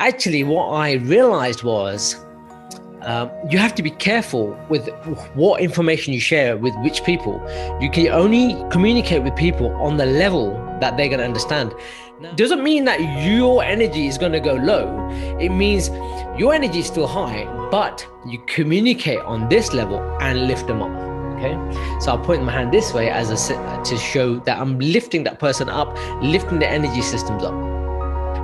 actually what I realized was you have to be careful with what information you share with which people. You can only communicate with people on the level that they're going to understand. Now, doesn't mean that your energy is going to go low. It means your energy is still high, but you communicate on this level and lift them up. Okay, so I'll point my hand this way to show that I'm lifting that person up, lifting the energy systems up.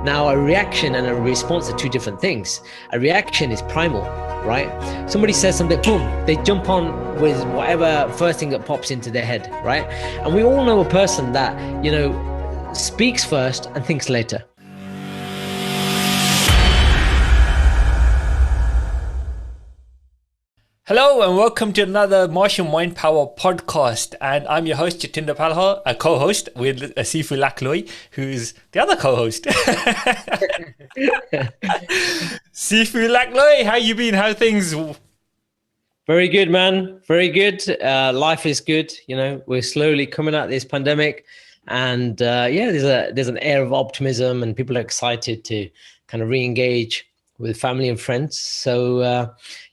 Now, a reaction and a response are two different things. A reaction is primal, right? Somebody says something, boom, they jump on with whatever first thing that pops into their head, right? And we all know a person that, speaks first and thinks later. Hello and welcome to another Martian Mind Power podcast, and I'm your host Jatinder Palha, a co-host with Sifu Lakloi, who's the other co-host. Sifu Lakloi, how you been? How things? Very good, man. Very good. Life is good. We're slowly coming out of this pandemic, and there's an air of optimism, and people are excited to kind of re-engage with family and friends. So,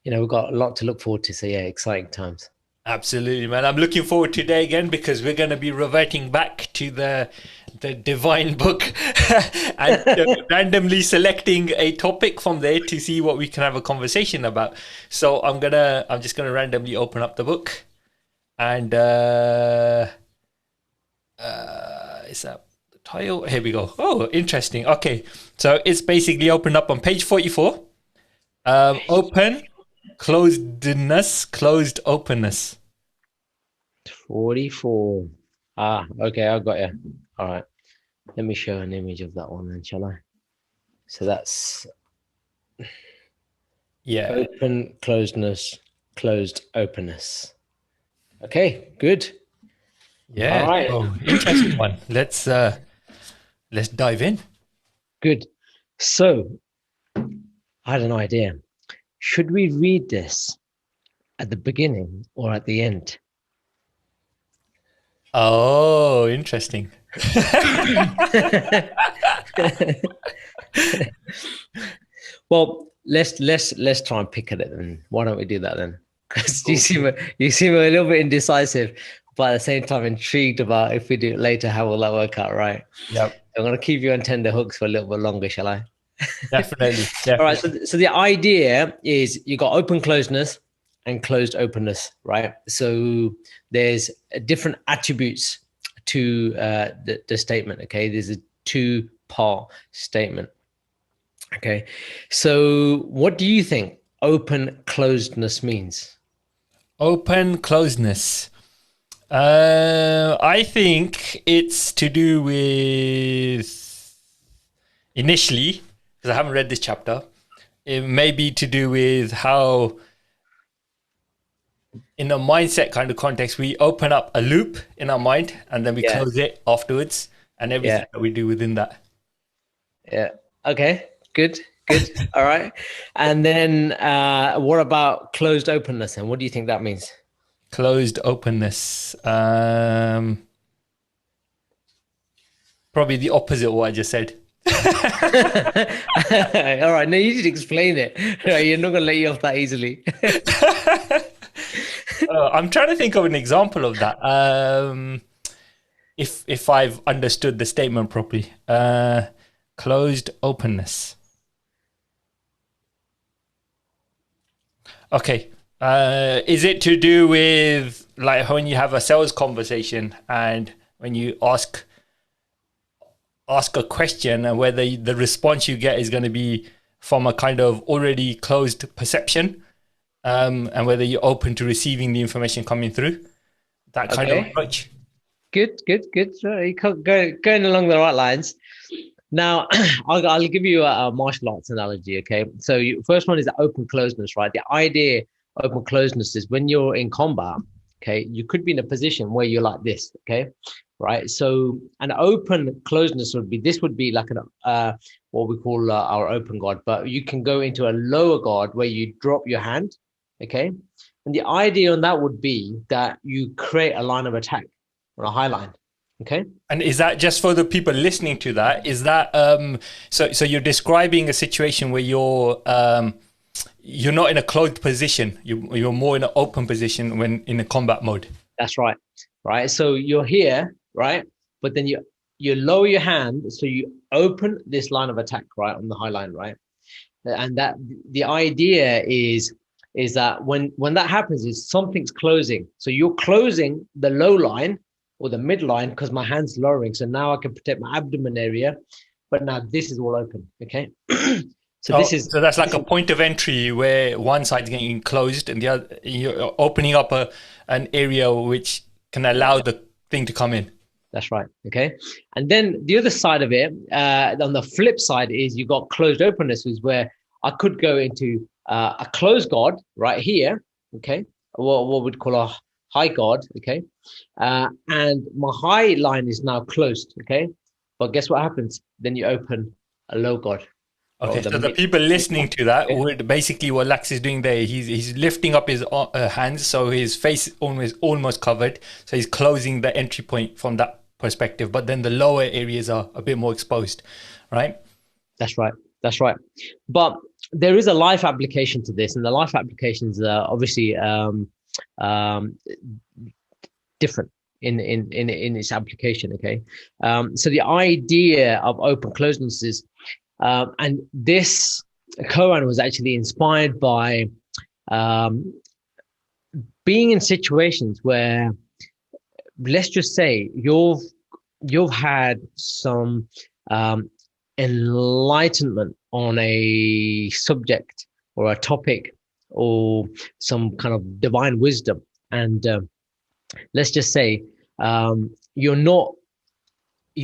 we've got a lot to look forward to. So yeah, exciting times. Absolutely, man. I'm looking forward to today again because we're going to be reverting back to the divine book and randomly selecting a topic from there to see what we can have a conversation about. So I'm just gonna randomly open up the book, and is that the title? Here we go. Oh, interesting. Okay, so it's basically opened up on page 44. Open, closedness, closed openness. 44. Okay, I got you. All right. Let me show an image of that one then, shall I? So that's open, closedness, closed openness. Okay, good. Yeah. All right. Oh, interesting one. Let's dive in. Good. So I had an idea. Should we read this at the beginning or at the end? Oh, interesting. Well, let's try and pick at it then. Why don't we do that then? Because you seem a little bit indecisive, but at the same time intrigued about if we do it later, how will that work out, right? Yep. I'm going to keep you on tender hooks for a little bit longer, shall I? Definitely. All right. So the idea is you got open closeness and closed openness, right? So there's different attributes to the statement. Okay, there's a two-part statement. Okay, so what do you think open closedness means? Open closeness. I think it's to do with, initially, because I haven't read this chapter, it may be to do with how, in a mindset kind of context, we open up a loop in our mind and then we close it afterwards, and everything that we do within that. Yeah. Okay. Good. All right. And then what about closed openness? And what do you think that means? Closed openness. Probably the opposite of what I just said. All right. No, you should explain it. You're not going to let you off that easily. I'm trying to think of an example of that. If I've understood the statement properly. Closed openness. Okay. Is it to do with like when you have a sales conversation and when you ask a question and whether the response you get is going to be from a kind of already closed perception, and whether you're open to receiving the information coming through, that kind of approach. Good. You're going along the right lines. Now, I'll give you a martial arts analogy, okay? So first one is the open closeness, right? The idea of open closeness is when you're in combat, okay, you could be in a position where you're like this, okay? Right? So an open closeness would be like what we call our open guard, but you can go into a lower guard where you drop your hand, okay? And the idea on that would be that you create a line of attack or a high line, Okay. And is that just for the people listening to that? Is that so you're describing a situation where you're not in a closed position. You're more in an open position when in a combat mode. That's right. Right. So you're here, right? But then you lower your hand, so you open this line of attack, right, on the high line, right? And that the idea is that when that happens, is something's closing. So you're closing the low line or the midline because my hand's lowering. So now I can protect my abdomen area, but now this is all open. Okay. So that's like a point of entry where one side's getting closed and the other, you're opening up an area which can allow the thing to come in. That's right. Okay. And then the other side of it, on the flip side, is you've got closed openness, is where I could go into a closed guard right here. Okay. What we'd call a high guard. Okay. And my high line is now closed. Okay. But guess what happens? Then you open a low guard. Okay, so the people listening to that would basically what Lax is doing there. He's lifting up his hands, so his face is almost covered. So he's closing the entry point from that perspective. But then the lower areas are a bit more exposed, right? That's right. That's right. But there is a life application to this, and the life applications are obviously different in its application. Okay, so the idea of open closeness is. And this koan was actually inspired by being in situations where, let's just say, you've had some enlightenment on a subject or a topic or some kind of divine wisdom, and let's just say you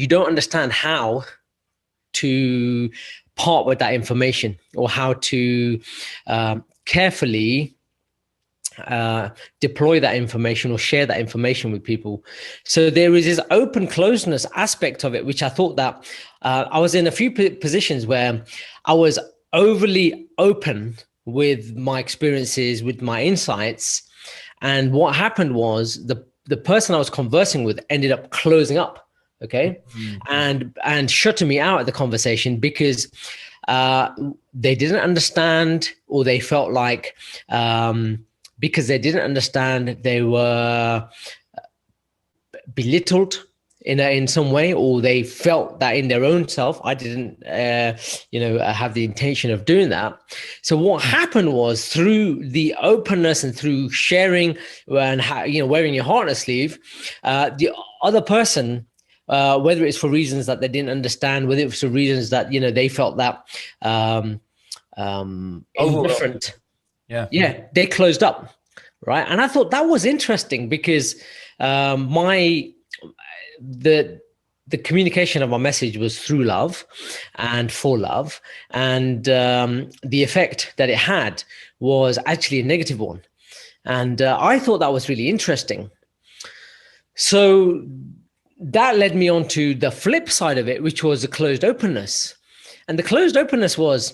don't understand how to part with that information or how to carefully deploy that information or share that information with people. So there is this open closeness aspect of it, which I thought that I was in a few positions where I was overly open with my experiences, with my insights. And what happened was the person I was conversing with ended up closing up. Okay. Mm-hmm. And shutting me out of the conversation because they didn't understand, or they felt like because they didn't understand, they were belittled in some way, or they felt that in their own self. I didn't have the intention of doing that. So what happened was, through the openness and through sharing and wearing your heart on a sleeve, the other person, whether it's for reasons that they didn't understand, whether it was for reasons that they felt that indifferent, they closed up, right? And I thought that was interesting because the communication of my message was through love and for love, and the effect that it had was actually a negative one, and I thought that was really interesting. So that led me on to the flip side of it, which was the closed openness. And the closed openness was,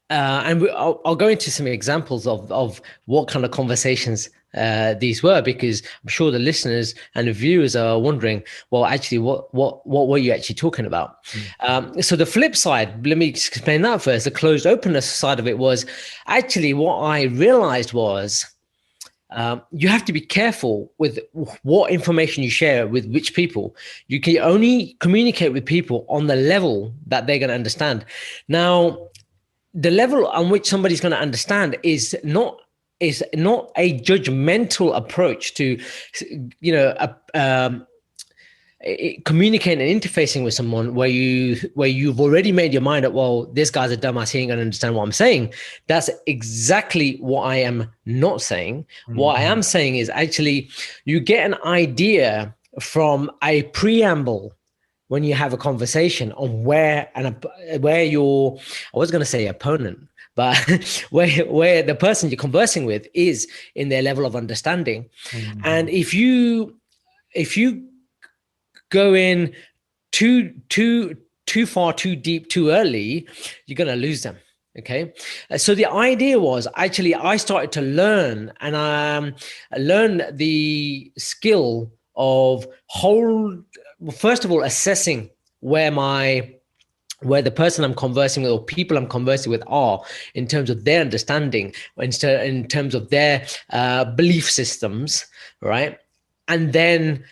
I'll go into some examples of what kind of conversations these were, because I'm sure the listeners and the viewers are wondering, well, actually, what were you actually talking about? So the flip side, let me explain that first. The closed openness side of it was actually what I realized was, you have to be careful with what information you share with which people. You can only communicate with people on the level that they're going to understand. Now, the level on which somebody's going to understand is not a judgmental approach to, communicating and interfacing with someone where you've already made your mind up, well, this guy's a dumbass, he ain't gonna understand what I'm saying. That's exactly what I am not saying. Mm-hmm. What I am saying is, actually, you get an idea from a preamble when you have a conversation on where your, I was gonna say opponent, but where the person you're conversing with is in their level of understanding. Mm-hmm. And if you go in too far, too deep, too early, you're going to lose them. Okay. So the idea was, actually, I started to learn, and learn the skill of first of all, assessing where the person I'm conversing with or people I'm conversing with are in terms of their understanding, in terms of their belief systems, right? And then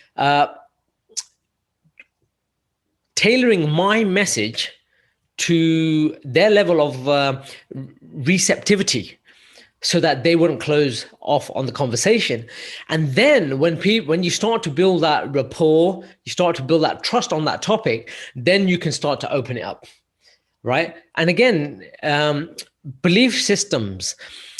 tailoring my message to their level of receptivity, so that they wouldn't close off on the conversation. And then when you start to build that rapport, you start to build that trust on that topic, then you can start to open it up, right? And again, belief systems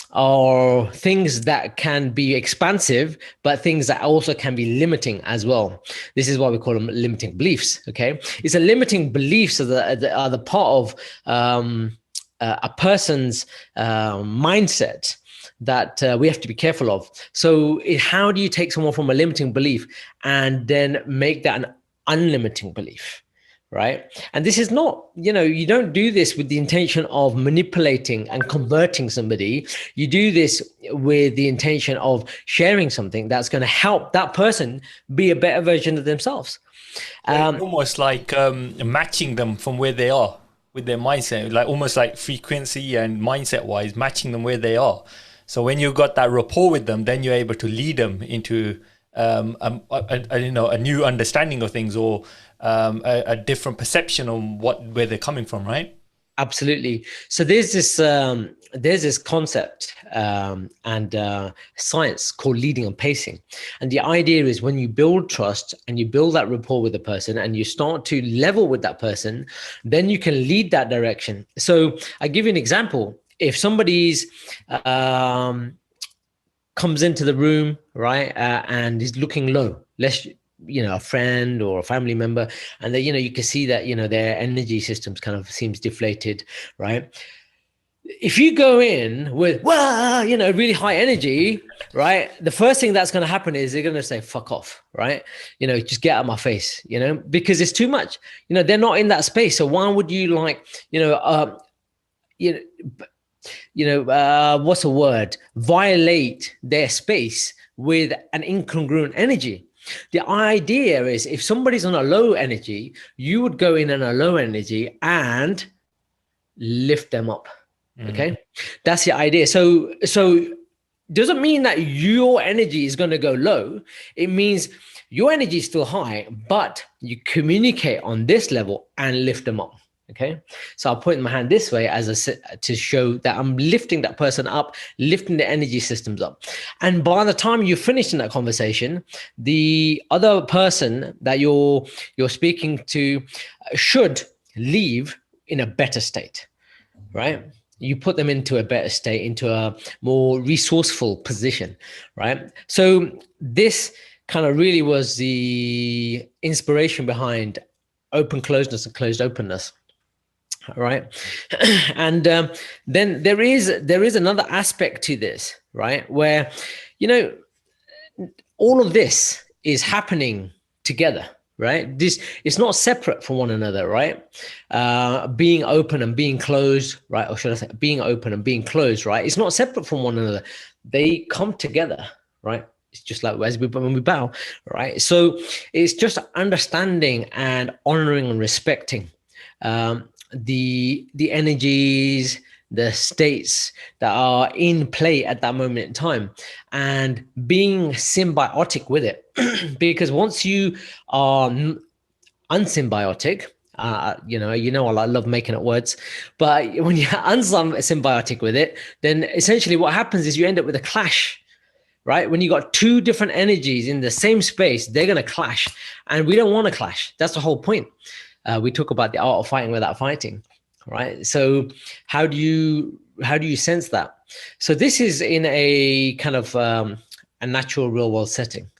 are things that can be expansive, but things that also can be limiting as well. This is why we call them limiting beliefs, okay? It's a limiting beliefs that are the part of a person's mindset that we have to be careful of. So how do you take someone from a limiting belief and then make that an unlimiting belief, right? And this is not, you don't do this with the intention of manipulating and converting somebody. You do this with the intention of sharing something that's going to help that person be a better version of themselves. Almost like matching them from where they are with their mindset, like almost like frequency and mindset wise, matching them where they are. So when you've got that rapport with them, then you're able to lead them into a new understanding of things, or a different perception on where they're coming from, right? Absolutely. So there's this concept and science called leading and pacing. And the idea is when you build trust and you build that rapport with the person and you start to level with that person, then you can lead that direction. So I give you an example. If somebody's comes into the room, right, and is looking low, a friend or a family member, and that, you can see that, their energy systems kind of seems deflated, right? If you go in with, really high energy, right, the first thing that's going to happen is they're going to say, fuck off, right? Just get out of my face, because it's too much. They're not in that space. So why would you what's a word? Violate their space with an incongruent energy. The idea is if somebody's on a low energy, you would go in on a low energy and lift them up. Okay. That's the idea. So doesn't mean that your energy is going to go low. It means your energy is still high, but you communicate on this level and lift them up. Okay, so I'll point my hand this way to show that I'm lifting that person up, lifting the energy systems up. And by the time you finish in that conversation, the other person that you're speaking to should leave in a better state, right? You put them into a better state, into a more resourceful position, right? So this kind of really was the inspiration behind open closeness and closed openness. Right. And then there is another aspect to this, right, where, all of this is happening together, right? It's not separate from one another, right? Being open and being closed, right? Or should I say being open and being closed, right? It's not separate from one another. They come together, right? It's just like when we bow, right? So it's just understanding and honoring and respecting the energies, the states that are in play at that moment in time, and being symbiotic with it. Because once you are unsymbiotic, I love making up words, but when you're unsymbiotic with it, then essentially what happens is you end up with a clash, right? When you got two different energies in the same space, they're going to clash, and we don't want to clash. That's the whole point. We talk about the art of fighting without fighting, right? So how do you sense that? So this is in a kind of a natural real world setting,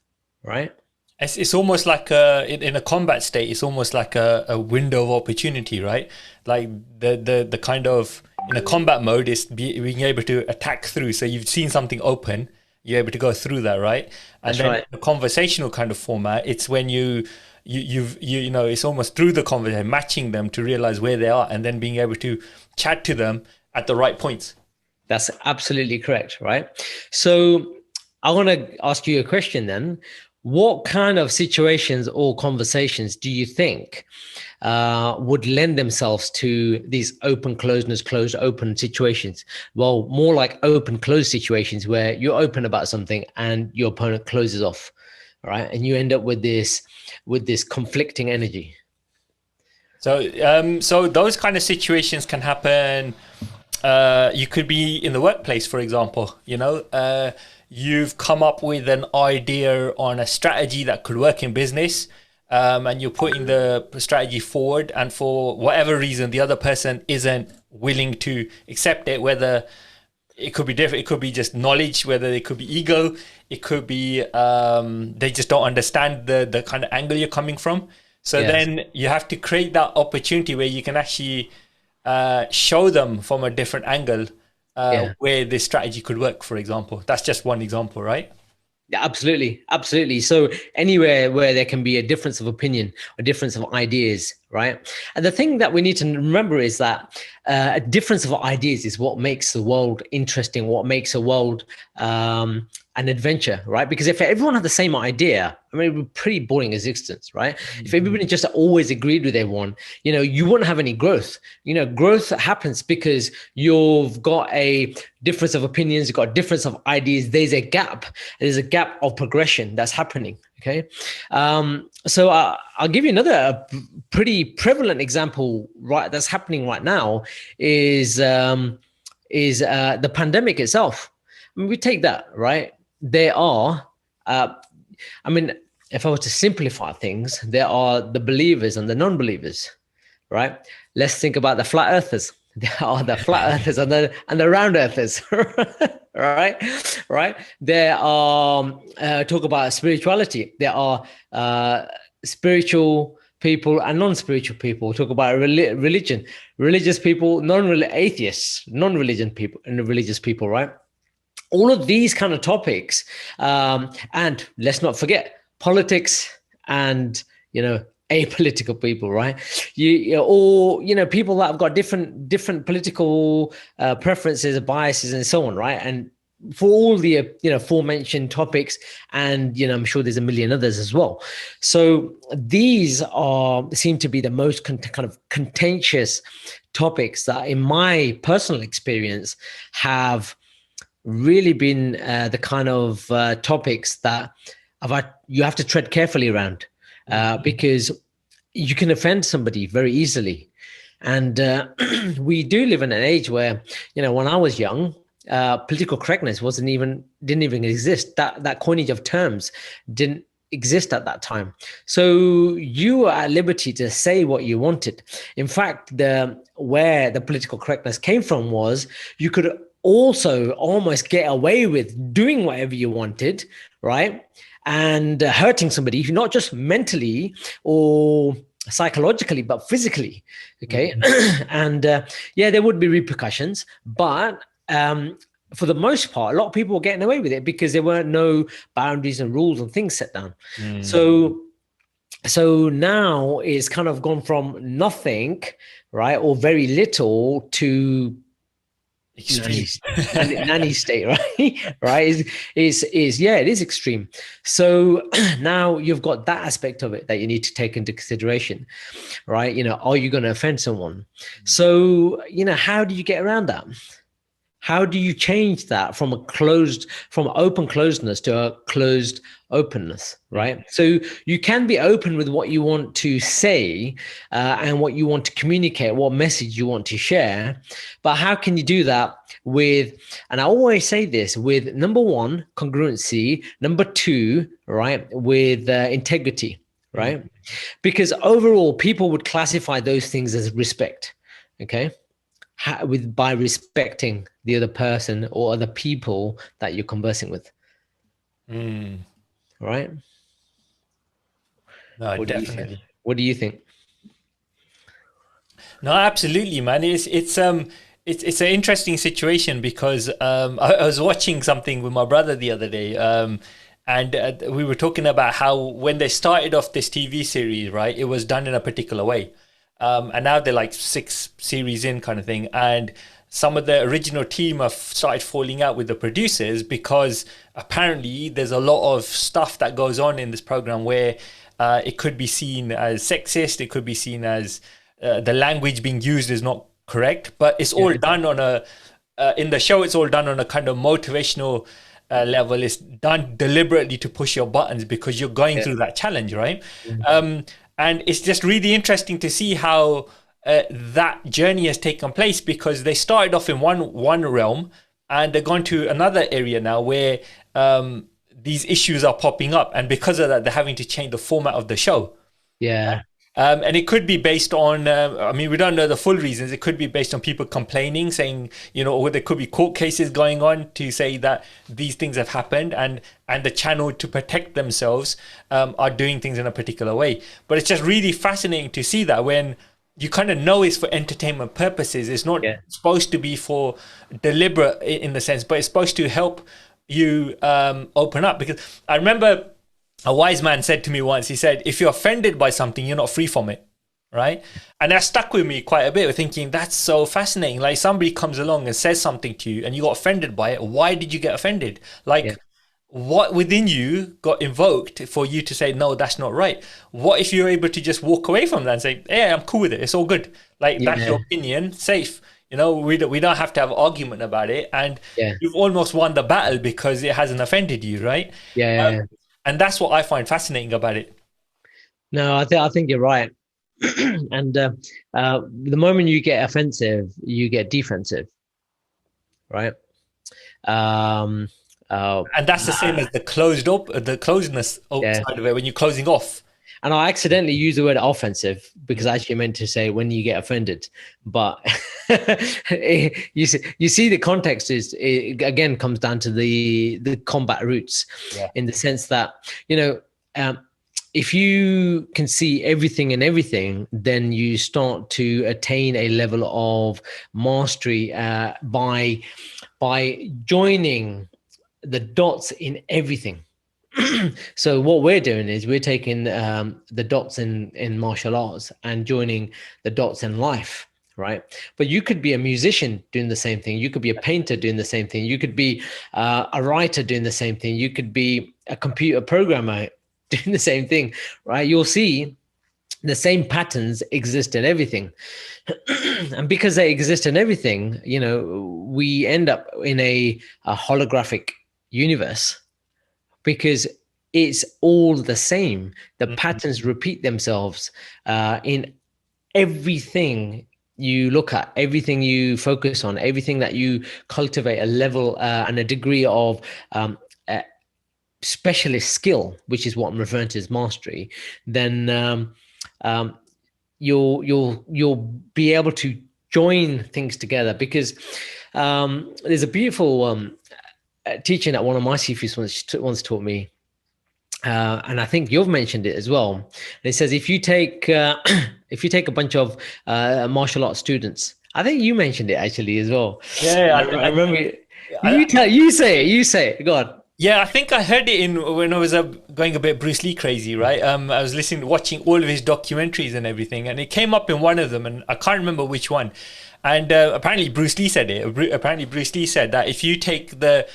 right? It's almost like in a combat state. It's almost like a window of opportunity, right? Like the kind of in a combat mode is being able to attack through. So you've seen something open, you're able to go through that, right? And That's then right. the conversational kind of format, it's when you it's almost through the conversation, matching them to realize where they are, and then being able to chat to them at the right points. That's absolutely correct, right? So I want to ask you a question then. what kind of situations or conversations do you think would lend themselves to these open closeness, closed open situations? Well, more like open closed situations where you're open about something and your opponent closes off, right? And you end up with this conflicting energy. So those kind of situations can happen. You could be in the workplace, for example. You've come up with an idea on a strategy that could work in business, and you're putting the strategy forward, and for whatever reason, the other person isn't willing to accept it. Whether it could be different, it could be just knowledge, whether it could be ego, it could be they just don't understand the kind of angle you're coming from. So Yes. then you have to create that opportunity where you can actually show them from a different angle Yeah. where this strategy could work, for example. That's just one example, right? Yeah, absolutely. Absolutely. So anywhere where there can be a difference of opinion, a difference of ideas, right? And the thing that we need to remember is that a difference of ideas is what makes the world interesting, what makes a world an adventure, right? Because if everyone had the same idea, I mean, it would be pretty boring existence, right? If everybody just always agreed with everyone, you wouldn't have any growth. Growth happens because you've got a difference of opinions, you've got a difference of ideas. There's a gap. There's a gap of progression that's happening. Okay. So I'll give you another pretty prevalent example, right? That's happening right now is the pandemic itself. I mean, we take that, right? There are, if I were to simplify things, there are the believers and the non-believers, right? Let's think about the flat earthers. There are the flat earthers and the round earthers, right? There are talk about spirituality. There are spiritual people and non-spiritual people. Talk about religion, religious people, atheists, non-religion people, and religious people, right? All of these kind of topics, and let's not forget politics and apolitical people, right? Or people that have got different political preferences, biases, and so on, right? And for all the aforementioned topics, and I'm sure there's a million others as well. So these seem to be the most kind of contentious topics that, in my personal experience, have really been the kind of topics that you have to tread carefully around, because you can offend somebody very easily. And we do live in an age where, when I was young, political correctness didn't even exist. That coinage of terms didn't exist at that time. So you were at liberty to say what you wanted. In fact, where the political correctness came from was you could also almost get away with doing whatever you wanted, right? And hurting somebody, not just mentally or psychologically, but physically. Okay. And there would be repercussions, but for the most part, a lot of people were getting away with it because there weren't no boundaries and rules and things set down. So now it's kind of gone from nothing, right, or very little to Extreme. nanny state, right? It is extreme. So now you've got that aspect of it that you need to take into consideration, right? Are you going to offend someone? So how do you get around that? How do you change that from open closedness to a closed openness, right? So you can be open with what you want to say and what you want to communicate, what message you want to share. But how can you do that with, and I always say this, with number one, congruency, number two, right, with integrity, right? Because overall, people would classify those things as respect, okay? By respecting the other person or other people that you're conversing with. Right? No, definitely. What do you think? No, absolutely, man. It's an interesting situation because I was watching something with my brother the other day, and we were talking about how when they started off this TV series, right, it was done in a particular way. And now they're like 6 series in kind of thing. And some of the original team have started falling out with the producers because apparently there's a lot of stuff that goes on in this program where it could be seen as sexist, it could be seen as the language being used is not correct, but it's all done on a in the show, it's all done on a kind of motivational level. It's done deliberately to push your buttons because you're going through that challenge, right? And it's just really interesting to see how that journey has taken place, because they started off in one realm and they're gone to another area now where these issues are popping up, and because of that they're having to change the format of the show. And it could be based on I mean, we don't know the full reasons. It could be based on people complaining, saying, you know, or there could be court cases going on to say that these things have happened, and the channel, to protect themselves, are doing things in a particular way. But it's just really fascinating to see that when you kind of know it's for entertainment purposes. It's not supposed to be for deliberate in the sense, but it's supposed to help you open up. Because I remember a wise man said to me once, he said, if you're offended by something, you're not free from it, right? And that stuck with me quite a bit, thinking that's so fascinating. Like, somebody comes along and says something to you and you got offended by it. Why did you get offended? Like, what within you got invoked for you to say, no, that's not right? What if you're able to just walk away from that and say, yeah, I'm cool with it, it's all good. Like, that's your opinion, safe. You know, we don't have to have an argument about it. And you've almost won the battle because it hasn't offended you, right? And that's what I find fascinating about it. No, I think you're right. And the moment you get offensive, you get defensive, right? And that's the same as the closedness side of it, when you're closing off. And I accidentally use the word offensive because I actually meant to say when you get offended. But you see the context is, it again comes down to the combat roots, in the sense that, you know, if you can see everything and everything, then you start to attain a level of mastery by joining the dots in everything. So what we're doing is we're taking the dots in martial arts and joining the dots in life, right? But you could be a musician doing the same thing. You could be a painter doing the same thing. You could be a writer doing the same thing. You could be a computer programmer doing the same thing, right? You'll see the same patterns exist in everything. And because they exist in everything, you know, we end up in a holographic universe, because it's all the same. The patterns repeat themselves in everything you look at, everything you focus on, everything that you cultivate a level and a degree of specialist skill, which is what I'm referring to as mastery. Then you'll be able to join things together, because there's a beautiful teaching that one of my Sufis once taught me, and I think you've mentioned it as well. And it says, if you take a bunch of martial arts students, I think you mentioned it actually as well. I remember. You say it. Go on. Yeah, I think I heard it when I was going a bit Bruce Lee crazy, right? I was watching all of his documentaries and everything, and it came up in one of them, and I can't remember which one. And apparently Bruce Lee said it. Apparently Bruce Lee said that if you take the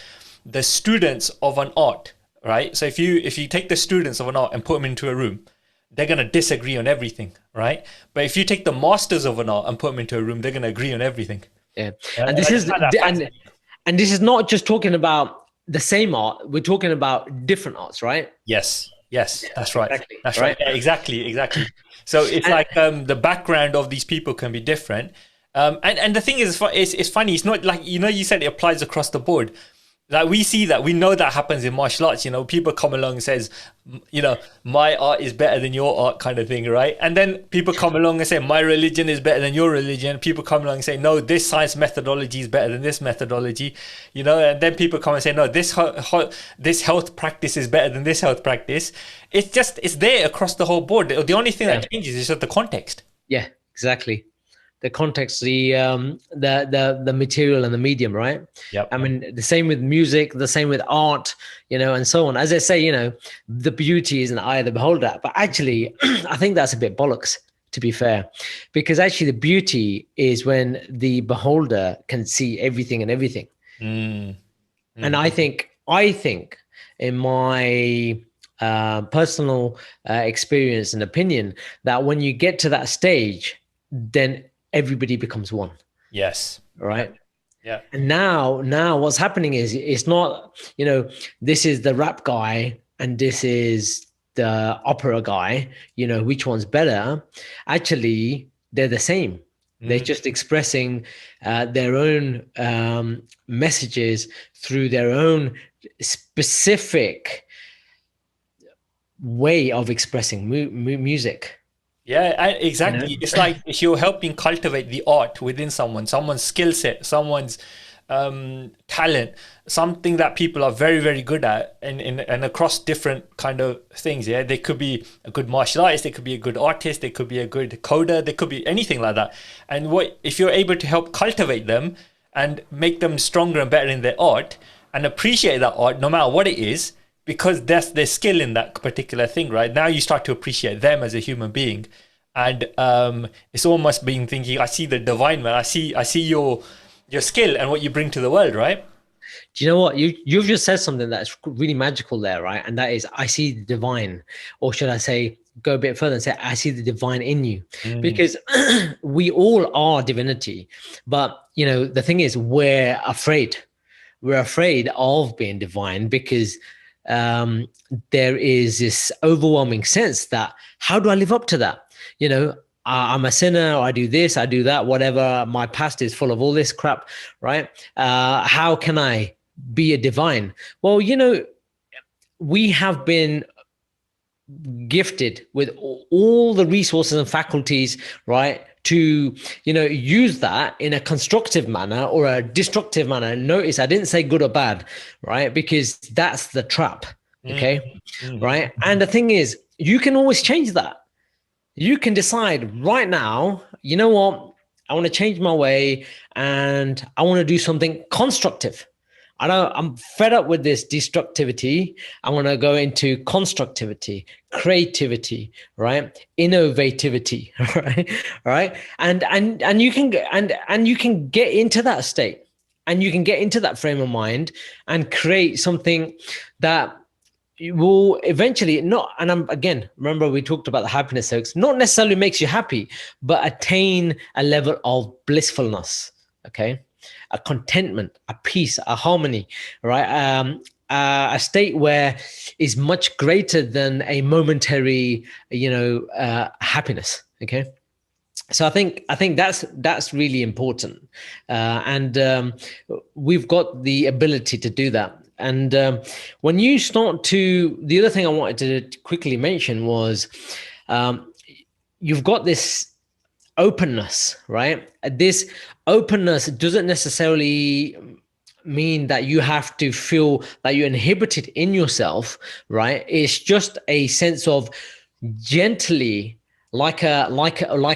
students of an art, right? So if you take the students of an art and put them into a room, they're going to disagree on everything, right? But if you take the masters of an art and put them into a room, they're going to agree on everything. Yeah. And this is not just talking about the same art. We're talking about different arts, right? Yes, that's right. Exactly. That's right. Yeah, exactly. So it's like the background of these people can be different. And the thing is, it's funny. It's not like, you know, you said it applies across the board. Like, we see that, we know that happens in martial arts. You know, people come along and says, you know, my art is better than your art, kind of thing, right? And then people come along and say, my religion is better than your religion. People come along and say, no, this science methodology is better than this methodology, you know. And then people come and say, no, this health practice is better than this health practice. It's there across the whole board. The only thing that changes is just the context. Yeah, exactly. The context, the material and the medium, right? Yep. I mean, the same with music, the same with art, you know, and so on. As I say, you know, the beauty is in the eye of the beholder. But actually, I think that's a bit bollocks, to be fair, because actually the beauty is when the beholder can see everything and everything. Mm. And I think in my personal experience and opinion, that when you get to that stage, then everybody becomes one, Yes. right? Yeah. And now what's happening is it's not, this is the rap guy and this is the opera guy, which one's better. Actually, they're the same. They're Mm. just expressing their own messages through their own specific way of expressing music. Yeah, You know? exactly. It's like if you're helping cultivate the art within someone's skill set, someone's talent, something that people are very, very good at, and across different kind of things. Yeah, they could be a good martial artist, they could be a good artist, they could be a good coder, they could be anything like that. And what if you're able to help cultivate them and make them stronger and better in their art and appreciate that art, no matter what it is, because that's their skill in that particular thing, right? Now you start to appreciate them as a human being, and it's almost being thinking, I see the divine, man. I see your skill and what you bring to the world, right? Do you know what? You've just said something that's really magical there, right? And that is, I see the divine, or should I say, go a bit further and say, I see the divine in you, Mm. because we all are divinity. But the thing is, we're afraid. We're afraid of being divine because there is this overwhelming sense that, how do I live up to that? I'm a sinner, I do this, I do that, whatever. My past is full of all this crap, right? How can I be a divine? Well, we have been gifted with all the resources and faculties, right, to use that in a constructive manner or a destructive manner. Notice I didn't say good or bad, right? Because that's the trap. Okay. Right. And the thing is, you can always change that. You can decide right now, you know what, I want to change my way and I want to do something constructive. I'm fed up with this destructivity. I want to go into constructivity, creativity, right? Innovativity, right? Right. And you can and you can get into that state, and you can get into that frame of mind and create something that will eventually not, and I'm again, remember we talked about the happiness hoax, not necessarily makes you happy, but attain a level of blissfulness, okay? A contentment, a peace, a harmony, right? A state where is much greater than a momentary, happiness, okay? So I think that's really important, and we've got the ability to do that. And when you start to, the other thing I wanted to quickly mention was, you've got this openness, right? This openness doesn't necessarily mean that you have to feel that you're inhibited in yourself, right? It's just a sense of gently, like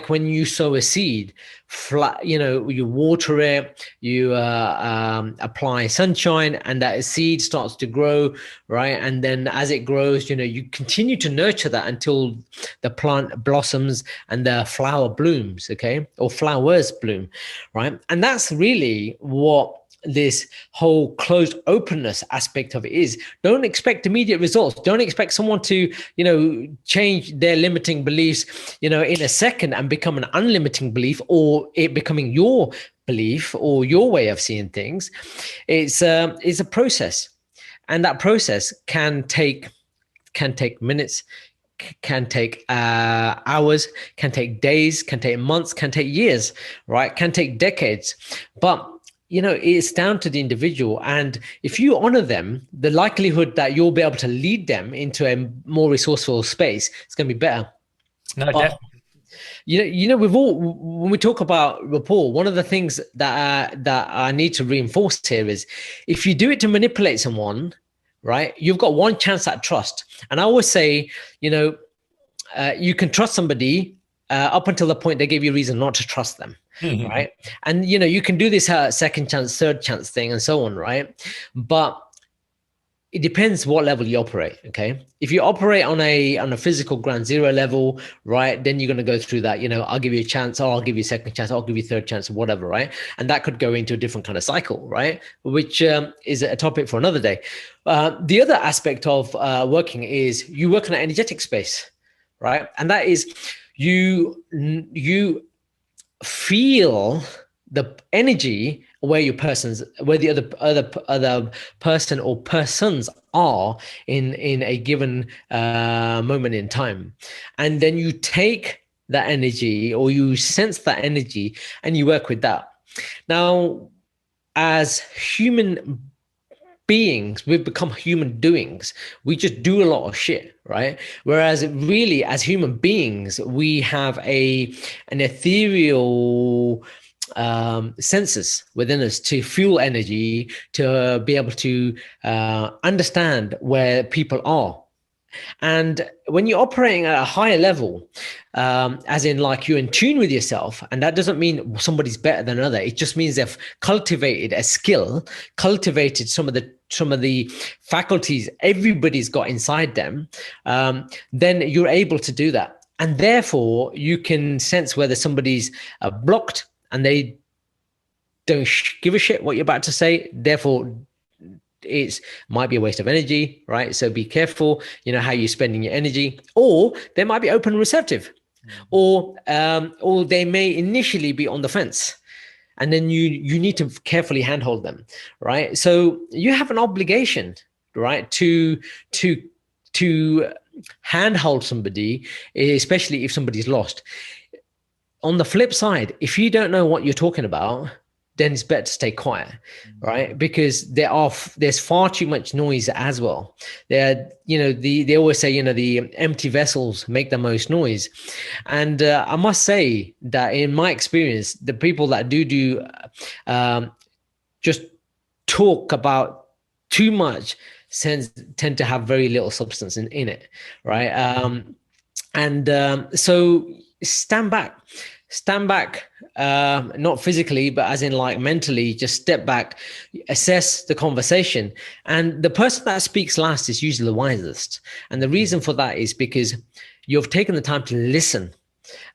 when you sow a seed, flat, you water it, you apply sunshine, and that seed starts to grow, right? And then as it grows, you continue to nurture that until the plant blossoms and the flower blooms, okay, or flowers bloom, right? And that's really what this whole closed openness aspect of it is. Don't expect immediate results. Don't expect someone to change their limiting beliefs in a second and become an unlimiting belief, or it becoming your belief or your way of seeing things. It's a process, and that process can take minutes, can take hours, can take days, can take months, can take years, right? Can take decades. But it's down to the individual. And if you honor them, the likelihood that you'll be able to lead them into a more resourceful space is going to be better. No, But we've all, when we talk about rapport, one of the things that I need to reinforce here is, if you do it to manipulate someone, right, you've got one chance at trust. And I always say, you can trust somebody up until the point they give you a reason not to trust them, right? And you can do this second chance, third chance thing, and so on, right? But it depends what level you operate. Okay, if you operate on a physical ground zero level, right, then you're going to go through that. I'll give you a chance, or I'll give you a second chance, I'll give you a third chance, or whatever, right? And that could go into a different kind of cycle, right? Which is a topic for another day. The other aspect of working is you work in an energetic space, right? And that is you feel the energy where the other person or persons are in a given moment in time, and then you take that energy, or you sense that energy, and you work with that. Now, as human beings, we've become human doings. We just do a lot of shit, right? Whereas really, as human beings, we have an ethereal senses within us to fuel energy, to be able to understand where people are. And when you're operating at a higher level, as in like you're in tune with yourself, and that doesn't mean somebody's better than another. It just means they've cultivated a skill, cultivated some of the faculties everybody's got inside them. Then you're able to do that, and therefore you can sense whether somebody's blocked and they don't give a shit what you're about to say. Therefore, it might be a waste of energy, right? So be careful, how you're spending your energy. Or they might be open and receptive, or they may initially be on the fence, and then you need to carefully handhold them, right? So you have an obligation, right, to handhold somebody, especially if somebody's lost. On the flip side, if you don't know what you're talking about, then it's better to stay quiet, right? Because there's far too much noise as well. They always say, the empty vessels make the most noise. And I must say that in my experience, the people that do just talk about too much tend to have very little substance in it, right? So stand back, not physically, but as in like mentally, just step back, assess the conversation. And the person that speaks last is usually the wisest. And the reason for that is because you've taken the time to listen.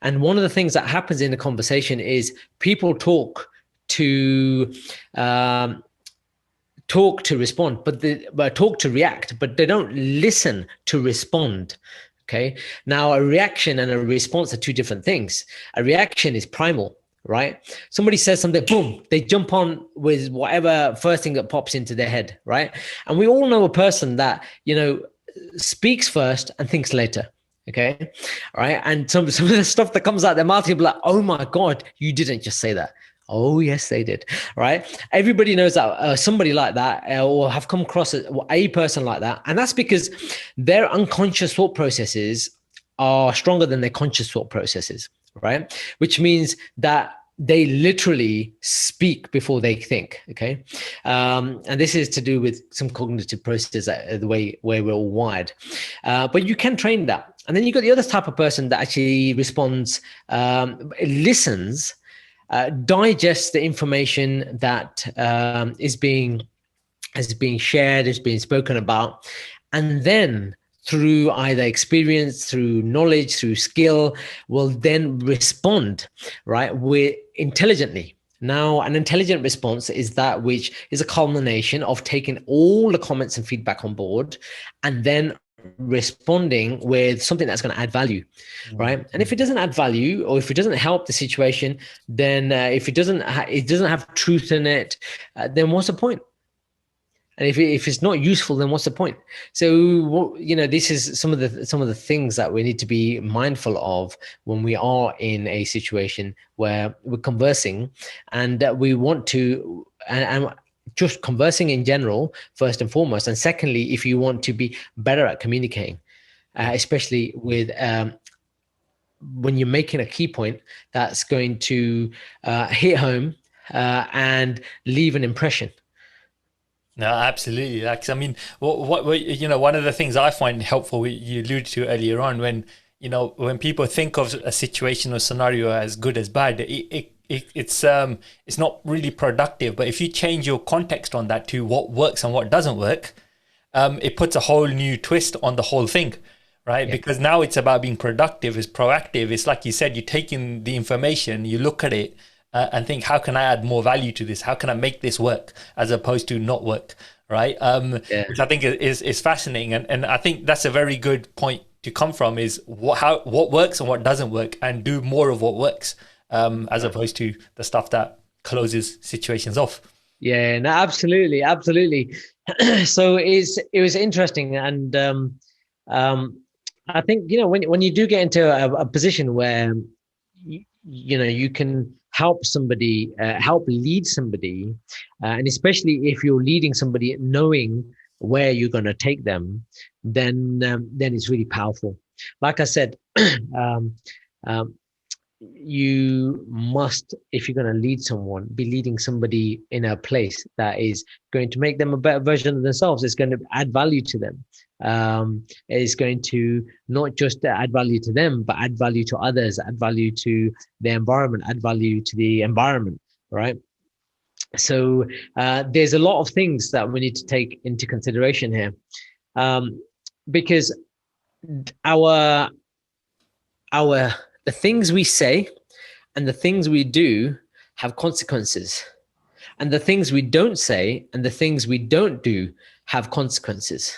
And one of the things that happens in a conversation is people talk to respond, but talk to react, but they don't listen to respond. Okay. Now, a reaction and a response are two different things. A reaction is primal, right? Somebody says something, boom, they jump on with whatever first thing that pops into their head, right? And we all know a person that, speaks first and thinks later. Okay. All right. And some of the stuff that comes out their mouth, you'll be like, oh my God, you didn't just say that. Oh, yes, they did. Right. Everybody knows that somebody like that or have come across a person like that. And that's because their unconscious thought processes are stronger than their conscious thought processes. Right. Which means that they literally speak before they think. Okay. And this is to do with some cognitive processes, the way where we're all wired. But you can train that. And then you've got the other type of person that actually responds, listens, digest the information that is being shared, is being spoken about, and then through either experience, through knowledge, through skill, will then respond, right, with intelligently. Now, an intelligent response is that which is a culmination of taking all the comments and feedback on board and then responding with something that's going to add value, right? And if it doesn't add value, or if it doesn't help the situation, then if it doesn't have truth in it, then what's the point? And if it's not useful, then what's the point? So this is some of the things that we need to be mindful of when we are in a situation where we're conversing, and we want to and just conversing in general, first and foremost. And secondly, if you want to be better at communicating, especially with when you're making a key point that's going to hit home and leave an impression. No, absolutely. Like, I mean, what one of the things I find helpful, you alluded to earlier on, when people think of a situation or scenario as good as bad, it's not really productive. But if you change your context on that to what works and what doesn't work, it puts a whole new twist on the whole thing, right? Yeah. Because now it's about being productive, it's proactive. It's like you said, you take in the information, you look at it and think, how can I add more value to this? How can I make this work as opposed to not work, right? Yeah. Which I think is fascinating. And I think that's a very good point to come from, is what works and what doesn't work, and do more of what works, as opposed to the stuff that closes situations off. Yeah, no, absolutely, absolutely. So it was interesting, and um, I think, you know, when you do get into a position where you know, you can help somebody, help lead somebody, and especially if you're leading somebody knowing where you're going to take them, then it's really powerful. Like I said, um, um, you must, if you're going to lead someone, be leading somebody in a place that is going to make them a better version of themselves. It's going to add value to them. It's going to not just add value to them, but add value to others, add value to the environment, add value to the environment, right? So there's a lot of things that we need to take into consideration here, because our the things we say and the things we do have consequences, and the things we don't say and the things we don't do have consequences.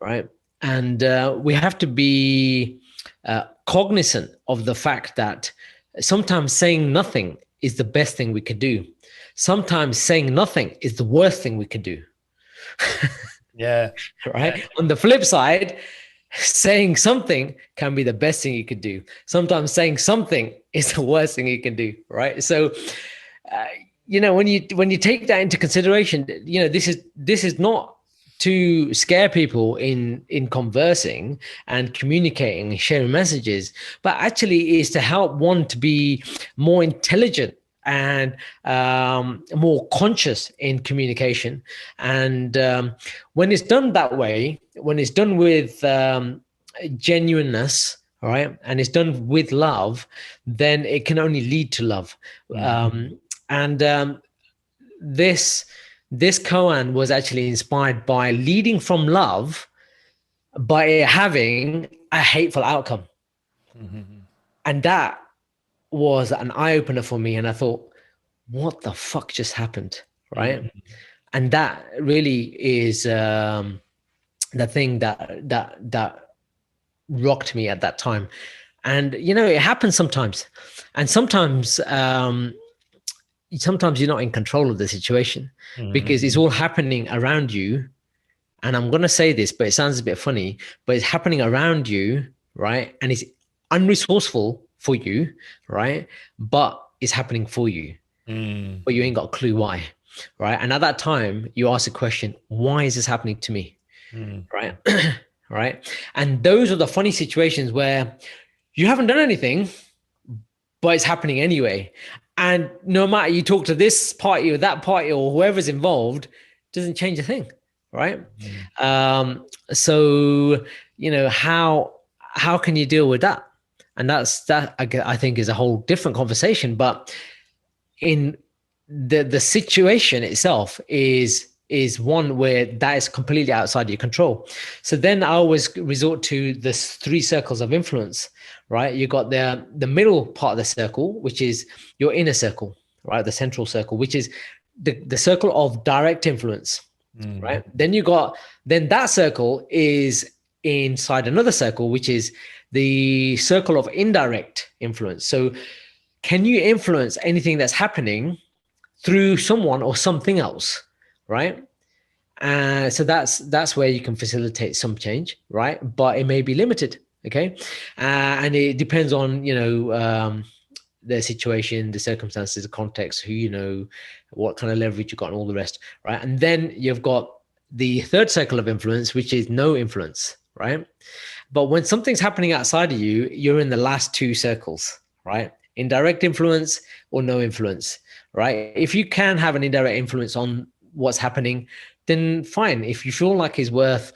Right? And we have to be cognizant of the fact that sometimes saying nothing is the best thing we could do. Sometimes saying nothing is the worst thing we could do. Yeah. Right. On the flip side, saying something can be the best thing you could do. Sometimes saying something is the worst thing you can do. Right. So, you know, when you take that into consideration, you know, this is not to scare people in conversing and communicating and sharing messages, but actually is to help one to be more intelligent and more conscious in communication. And when it's done that way, when it's done with genuineness, all right, and it's done with love, then it can only lead to love. This koan was actually inspired by leading from love, by having a hateful outcome. And that was an eye-opener for me. And I thought, what the fuck just happened? Right. And that really is the thing that rocked me at that time. And, you know, it happens sometimes. And sometimes you're not in control of the situation, because it's all happening around you. And I'm going to say this, but it sounds a bit funny, but it's happening around you, right? And it's unresourceful for you, right? But it's happening for you, but you ain't got a clue why, right? And at that time, you ask the question, why is this happening to me, right? Right? And those are the funny situations where you haven't done anything, but it's happening anyway. And no matter you talk to this party or that party or whoever's involved, it doesn't change a thing, right? So, you know, how can you deal with that? And that I think is a whole different conversation. But in the situation itself is one where that is completely outside your control. So then I always resort to the 3 circles of influence, right? You got the middle part of the circle, which is your inner circle, right? The central circle, which is the circle of direct influence, right? Then that circle is inside another circle, which is the circle of indirect influence. So can you influence anything that's happening through someone or something else, right? So that's where you can facilitate some change, right? But it may be limited, okay? And it depends on, you know, the situation, the circumstances, the context, who you know, what kind of leverage you got, and all the rest, right? And then you've got the third circle of influence, which is no influence, right? But when something's happening outside of you, you're in the last 2 circles, right? Indirect influence or no influence, right? If you can have an indirect influence on what's happening, then fine. If you feel like it's worth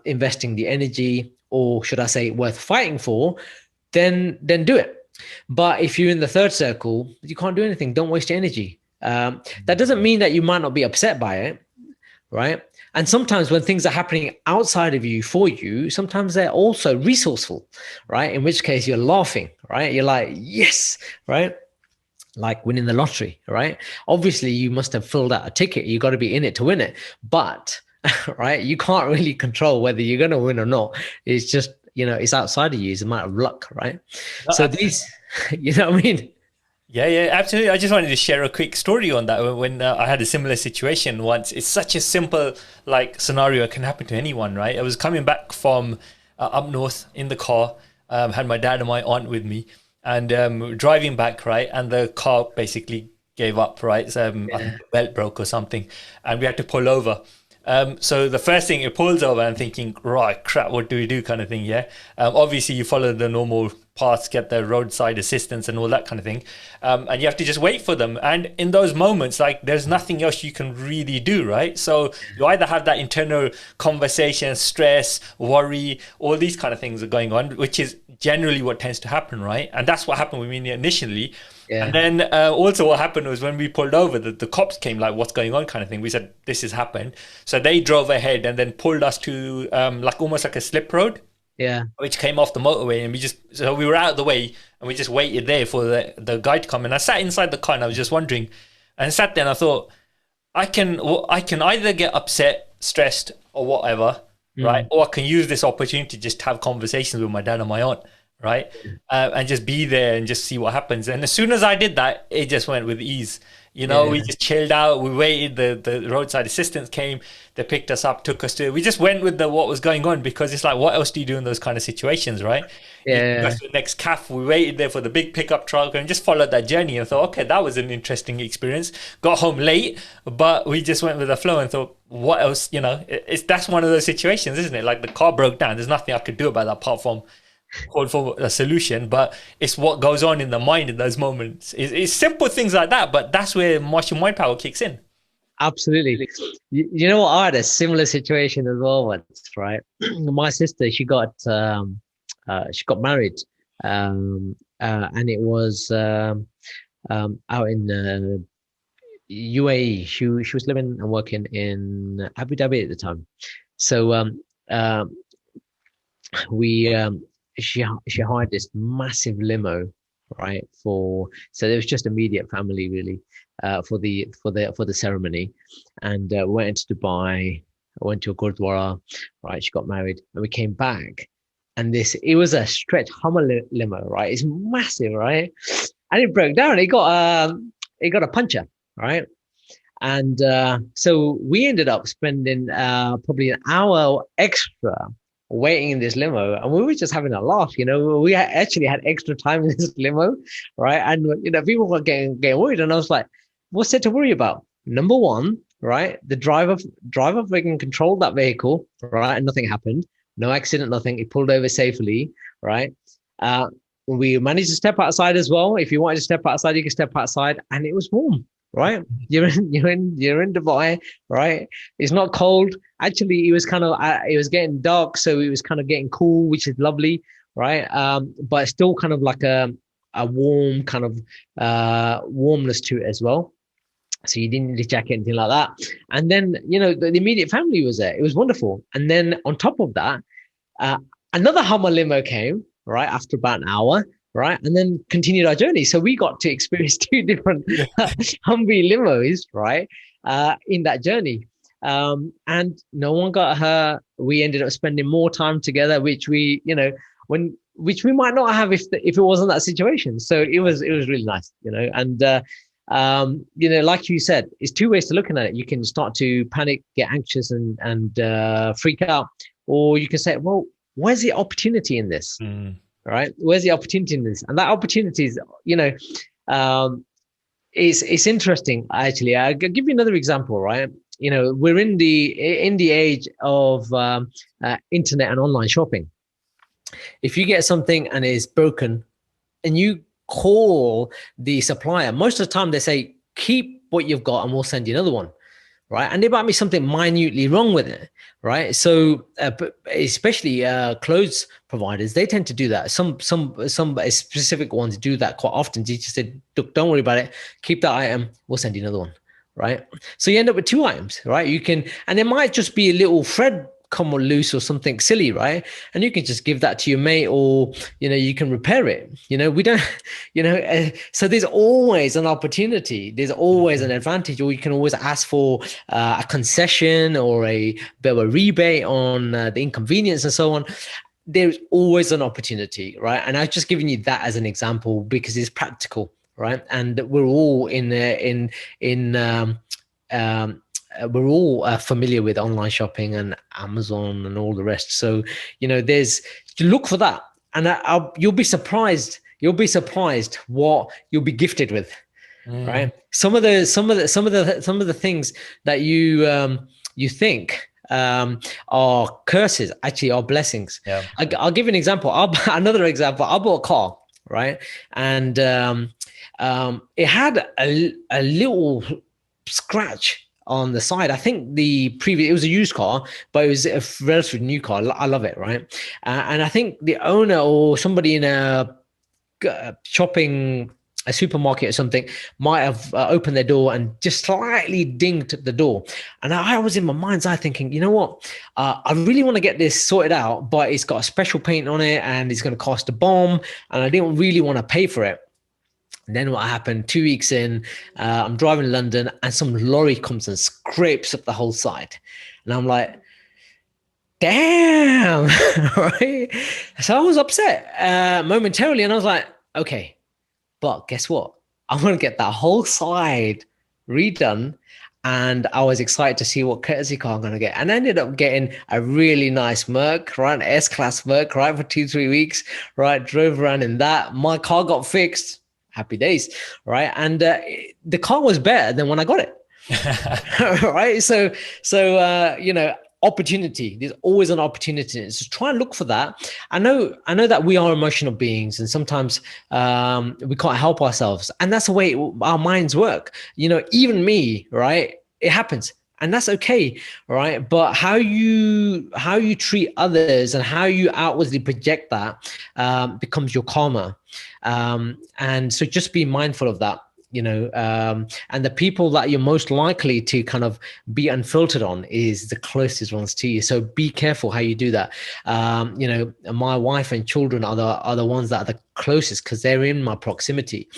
investing the energy, or should I say worth fighting for, then do it. But if you're in the third circle, you can't do anything. Don't waste your energy. That doesn't mean that you might not be upset by it, right? And sometimes when things are happening outside of you for you, sometimes they're also resourceful, right? In which case you're laughing, right? You're like, yes, right? Like winning the lottery, right? Obviously, you must have filled out a ticket. You got to be in it to win it. But, right, you can't really control whether you're going to win or not. It's just, it's outside of you. It's a matter of luck, right? No, So these, you know what I mean? Yeah, yeah, absolutely. I just wanted to share a quick story on that. When I had a similar situation once, it's such a simple like scenario. It can happen to anyone, right? I was coming back from up north in the car, had my dad and my aunt with me, and driving back, right? And the car basically gave up, right? So I think Yeah. the belt broke or something, and we had to pull over. So the first thing it pulls over, I'm thinking, right, crap, what do we do, kind of thing, yeah. Obviously, you follow the normal paths, get the roadside assistance and all that kind of thing, and you have to just wait for them. And in those moments, like, there's nothing else you can really do, right? So you either have that internal conversation, stress, worry, all these kind of things are going on, which is generally what tends to happen, right? And that's what happened with me initially. And Yeah. then also what happened was when we pulled over, the cops came, like, what's going on, kind of thing. We said, this has happened. So they drove ahead and then pulled us to like almost like a slip road, Yeah. which came off the motorway. And so we were out of the way and we just waited there for the guy to come. And I sat inside the car and I was just wondering, and sat there and I thought, I can either get upset, stressed or whatever, right? Mm. Or I can use this opportunity to just have conversations with my dad and my aunt, right? And just be there and just see what happens. And as soon as I did that, it just went with ease. We Yeah. just chilled out. We waited. The roadside assistance came. They picked us up, took us to. We just went with what was going on, because it's like, what else do you do in those kind of situations, right? He took Yeah. us to the next calf. We waited there for the big pickup truck and just followed that journey and thought, okay, that was an interesting experience. Got home late, but we just went with the flow and thought, what else? That's one of those situations, isn't it? Like, the car broke down. There's nothing I could do about that apart from call for a solution. But it's what goes on in the mind in those moments. It's simple things like that, but that's where martial mind power kicks in. Absolutely. You know what? I had a similar situation as well once, right? My sister, she got married, and it was out in UAE. She was living and working in Abu Dhabi at the time. So we she hired this massive limo, right? So there was just immediate family really for the ceremony, and went into Dubai. I went to a Gurdwara, right? She got married, and we came back, and it was a stretch Hummer limo, right? It's massive, right? And it broke down. It got a puncture, right? And so we ended up spending probably an hour extra waiting in this limo, and we were just having a laugh. We actually had extra time in this limo, right? And people were getting worried, and I was like, what's there to worry about? Number one, right? The driver freaking controlled that vehicle, right? And nothing happened. No accident, nothing. He pulled over safely, right? We managed to step outside as well. If you wanted to step outside, you could step outside, and it was warm, right? You're in Dubai, right? It's not cold. Actually, it was getting dark, so it was kind of getting cool, which is lovely, right? But still kind of like a warm kind of warmness to it as well. So you didn't need a jacket, anything like that. And then, the immediate family was there. It was wonderful. And then on top of that, uh, another Hummer limo came, right, after about an hour, right, and then continued our journey. So we got to experience two different Humvee limos, right, in that journey. And no one got hurt. We ended up spending more time together, which we might not have if it wasn't that situation. So it was really nice, and like you said, it's two ways to looking at it. You can start to panic, get anxious, and freak out, or you can say, well, where's the opportunity in this? Right? Where's the opportunity in this? And that opportunity is, it's interesting actually. I'll give you another example, right? We're in the age of internet and online shopping. If you get something and it's broken, and you call the supplier, most of the time they say, keep what you've got and we'll send you another one, right? And there might be something minutely wrong with it, right? So but especially clothes providers, they tend to do that. Some specific ones do that quite often. They just say, look, don't worry about it, keep that item, we'll send you another one, right? So you end up with two items, right? You can, and it might just be a little thread come loose or something silly, right? And you can just give that to your mate, or you can repair it. We don't, so there's always an opportunity, there's always an advantage, or you can always ask for a concession or a bit of a rebate on the inconvenience and so on. There's always an opportunity, right? And I've just given you that as an example because it's practical, right? And we're all we're all familiar with online shopping and Amazon and all the rest. So there's, look for that, and you'll be surprised. You'll be surprised what you'll be gifted with, right? Some of the things that you think are curses actually are blessings. Yeah. I'll give you an example. Another example. I bought a car, right? And it had a little scratch on the side. I think it was a used car, but it was a relatively new car. I love it, right? And I think the owner or somebody in a supermarket or something might have opened their door and just slightly dinged the door. And I was in my mind's eye thinking, you know what? I really want to get this sorted out, but it's got a special paint on it and it's going to cost a bomb. And I didn't really want to pay for it. And then what happened, 2 weeks in, I'm driving to London and some lorry comes and scrapes up the whole side. And I'm like, damn, right? So I was upset momentarily. And I was like, okay, but guess what? I'm going to get that whole side redone. And I was excited to see what courtesy car I'm going to get. And I ended up getting a really nice Merc, right? An S-Class Merc, right? For 2-3 weeks, right? Drove around in that. My car got fixed. Happy days, right? And the car was better than when I got it, right? So opportunity. There's always an opportunity. So try and look for that. I know that we are emotional beings, and sometimes we can't help ourselves, and that's the way our minds work. Even me, right? It happens. And that's okay, right? But how you treat others and how you outwardly project that becomes your karma. And so just be mindful of that, and the people that you're most likely to kind of be unfiltered on is the closest ones to you. So be careful how you do that. My wife and children are the ones that are the closest because they're in my proximity.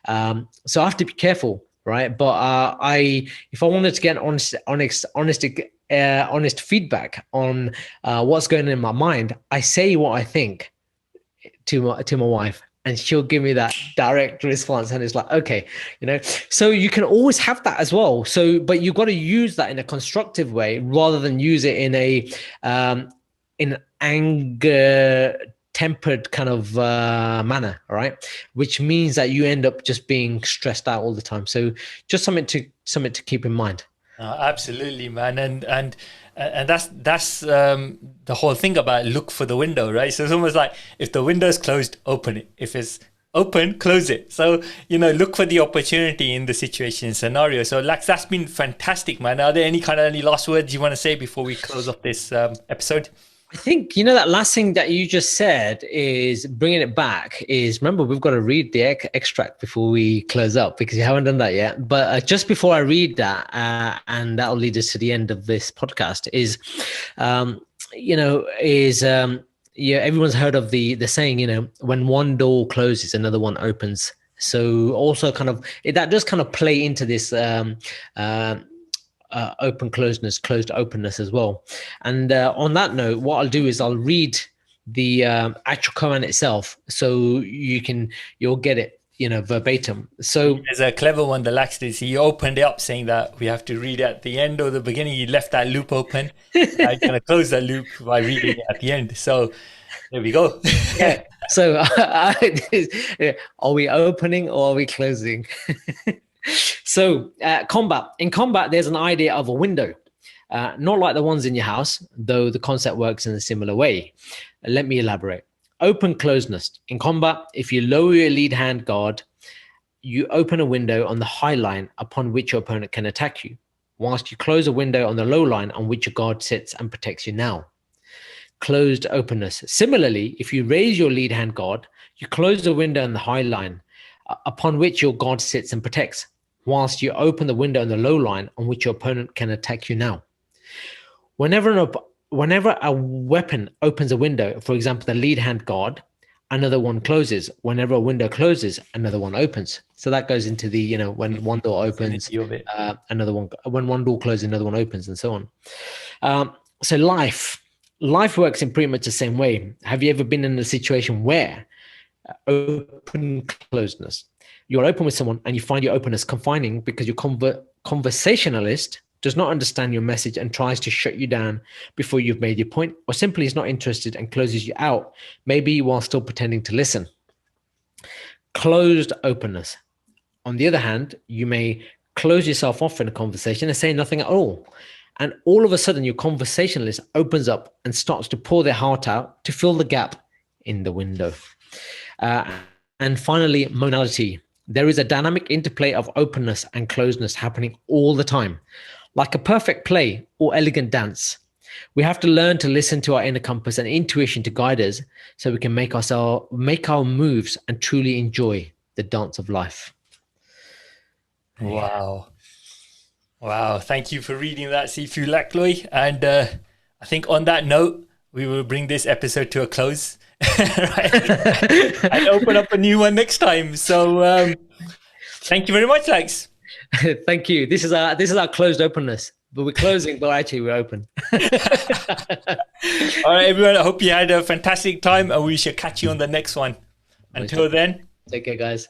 So I have to be careful. Right. But if I wanted to get honest feedback on what's going on in my mind, I say what I think to my wife, and she'll give me that direct response. And it's like, okay, so you can always have that as well. So, but you've got to use that in a constructive way rather than use it in anger tempered kind of manner, right? Which means that you end up just being stressed out all the time. So just something to keep in mind. Absolutely, man. And that's the whole thing about look for the window, right? So it's almost like if the window's closed, open it. If it's open, close it. So, look for the opportunity in the situation scenario. So Lax, that's been fantastic, man. Are there any last words you want to say before we close off this episode? I think, that last thing that you just said is bringing it back is, remember, we've got to read the extract before we close up because you haven't done that yet. But just before I read that, and that'll lead us to the end of this podcast everyone's heard of the saying, when one door closes, another one opens. So also kind of, that does kind of play into this, open closeness, closed openness as well. And on that note, what I'll do is I'll read the actual koan itself, so you'll get it, verbatim. So there's a clever one. The Lax did. He opened it up saying that we have to read it at the end or the beginning. He left that loop open. I'm gonna close that loop by reading it at the end. So there we go. Yeah. So are we opening or are we closing? So combat. In combat, there's an idea of a window, not like the ones in your house, though the concept works in a similar way. Let me elaborate. Open closeness. In combat, if you lower your lead hand guard, you open a window on the high line upon which your opponent can attack you, whilst you close a window on the low line on which your guard sits and protects you now. Closed openness. Similarly, if you raise your lead hand guard, you close the window on the high line upon which your guard sits and protects, whilst you open the window in the low line on which your opponent can attack you now. Whenever a weapon opens a window, for example, the lead hand guard, another one closes. Whenever a window closes, another one opens. So that goes into the, when one door opens, another one, when one door closes, another one opens, and so on. So life works in pretty much the same way. Have you ever been in a situation where open closedness, you're open with someone and you find your openness confining because your conversationalist does not understand your message and tries to shut you down before you've made your point, or simply is not interested and closes you out, maybe while still pretending to listen? Closed openness. On the other hand, you may close yourself off in a conversation and say nothing at all. And all of a sudden, your conversationalist opens up and starts to pour their heart out to fill the gap in the window. And finally, modality. There is a dynamic interplay of openness and closeness happening all the time. Like a perfect play or elegant dance, we have to learn to listen to our inner compass and intuition to guide us so we can make our moves and truly enjoy the dance of life. Wow. Thank you for reading that, Sifu Lakloi. And I think on that note, we will bring this episode to a close. Right? And open up a new one next time. So thank you very much, Lex. Thank you. This is our closed openness, but we're closing, but actually we're open. All right, everyone. I hope you had a fantastic time, and we shall catch you on the next one. Until then, take care, guys.